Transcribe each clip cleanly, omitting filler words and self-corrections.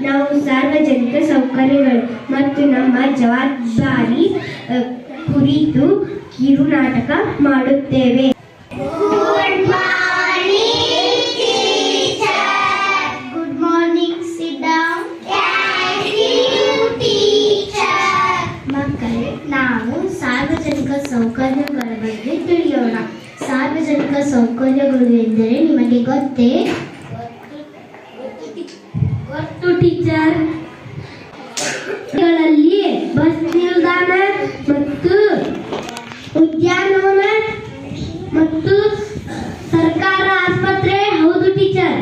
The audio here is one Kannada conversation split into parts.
ನಾವು ಸಾರ್ವಜನಿಕ ಸೌಕರ್ಯಗಳು ಮತ್ತು ನಮ್ಮ ಜವಾಬ್ದಾರಿ ಕುರಿತು ಕಿರುನಾಟಕ ಮಾಡುತ್ತೇವೆ. ನಾವು ಸಾರ್ವಜನಿಕ ಸೌಕರ್ಯಗಳ ಬಗ್ಗೆ ತಿಳಿಯೋಣ. ಸಾರ್ವಜನಿಕ ಸೌಕರ್ಯಗಳು ಎಂದರೆ ನಿಮಗೆ ಗೊತ್ತೇ? ಗೊತ್ತು ಟೀಚರ್. ಬಸ್ ನಿಲ್ದಾಣ ಮತ್ತು ಉದ್ಯಾನವನ ಮತ್ತು ಸರ್ಕಾರ ಆಸ್ಪತ್ರೆ. ಹೌದು ಟೀಚರ್.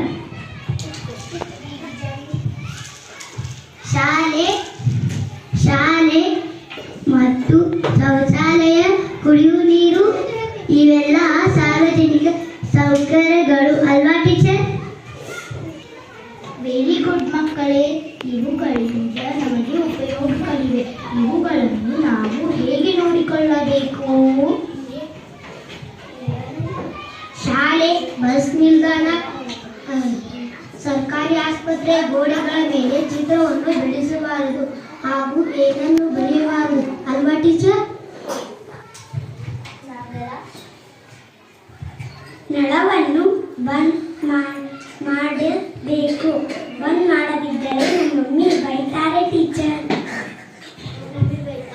ಶಾಲೆ ಮತ್ತು ಶೌಚಾಲಯ, ಕುಡಿಯುವ ನೀರು, ಇವೆಲ್ಲ ಸಾರ್ವಜನಿಕ ಸೌಕರ್ಯಗಳು ಅಲ್ವಾ ಟೀಚರ್? ವೆರಿ ಗುಡ್ ಮಕ್ಕಳೇ. ಇವುಗಳಿಂದ ನಮಗೆ ಉಪಯೋಗಗಳಿವೆ. ಇವುಗಳನ್ನು ನಾವು ಹೇಗೆ ನೋಡಿಕೊಳ್ಳಬೇಕು? ಶಾಲೆ, ಬಸ್ ನಿಲ್ದಾಣ, ಸರ್ಕಾರಿ ಆಸ್ಪತ್ರೆ ಗೋಡೆಗಳ ಮೇಲೆ ಚಿತ್ರವನ್ನು ಬಿಡಿಸಬಾರದು ಹಾಗೂ ಏನನ್ನು ಬರೆಯಬಾರದು ಅಲ್ವಾ ಟೀಚರ್? ನಳವನ್ನು ಬಂದ್ ಮಾಡಬೇಕು. ಬಂದ್ ಮಾಡದಿದ್ದರೆ ಮಮ್ಮಿ ಬೈತಾರೆ ಟೀಚರ್.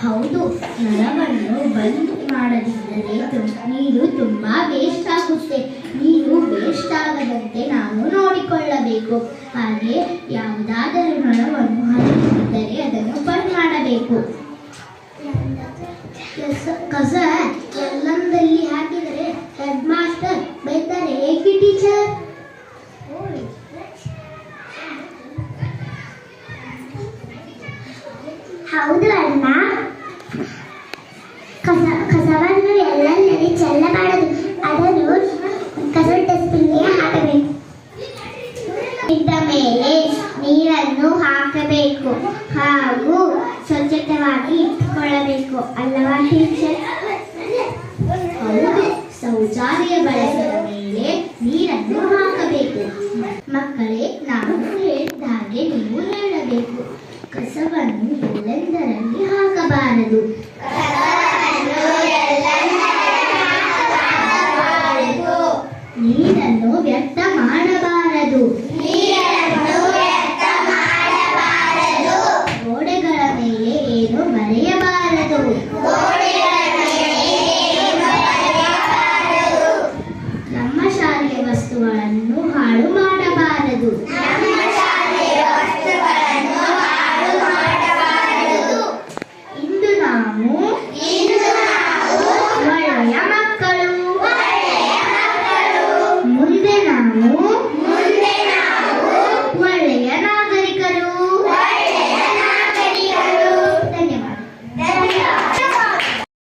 ಹೌದು, ನಳವನ್ನು ಬಂದ್ ಮಾಡದಿದ್ದರೆ ನೀರು ತುಂಬಾ ವೇಸ್ಟ್ ಆಗುತ್ತೆ. ನೀರು ವೇಸ್ಟ್ ಆಗದಂತೆ ನಾವು ನೋಡಿಕೊಳ್ಳಬೇಕು. ಹಾಗೆ ಯಾವುದಾದರೂ ನಳವನ್ನು ಹರಿದಿದ್ದರೆ ಅದನ್ನು ಬಂದ್ ಮಾಡಬೇಕು. ಕಸ ಎಲ್ಲಂದಲ್ಲಿ ಹಾಕಿದರೆ ಹೆಡ್ ಮಾಸ್ಟರ್ ಬೈತಾರೆ. ಏಕೆ ಟೀಚರ್? ಹೌದು ಅಣ್ಣ. ಕಸವನ್ನು ಎಲ್ಲೆಲ್ಲಿ ಚೆಲ್ಲಬಾರದು. ಅದನ್ನು ಕಸ ಡಸ್ಟ್ಬಿನ್ಗೆ ಹಾಕಬೇಕು. ಇದ್ದ ಮೇಲೆ ನೀರನ್ನು ಹಾಕಬೇಕು ಹಾಗೂ ಸ್ವಚ್ಛತೆಯಾಗಿ ಇಟ್ಟುಕೊಳ್ಳಬೇಕು ಅಲ್ಲವಾ ಟೀಚರ್? ಹೌದು, ಶೌಚಾಲಯ ಬಳಸಿದ ಮೇಲೆ ನೀರನ್ನು ಹಾಕಬೇಕು. ಮಕ್ಕಳೇ, ನಾನು ಹೇಳಿದ ಹಾಗೆ ನೀವು ಹೇಳಬೇಕು. ಕಸವನ್ನು ಎಲ್ಲೆಂದರಲ್ಲಿ ಹಾಕಬಾರದು. ನೀರನ್ನು ವ್ಯರ್ಥ ಮಾಡಬಾರದು. ಗೋಡೆಗಳ ಮೇಲೆ ಏನು ಬರೆಯಬಾರದು. ನಮ್ಮ ಶಾಲೆಯ ವಸ್ತುಗಳನ್ನು ಹಾಳು ಮಾಡಬಾರದು.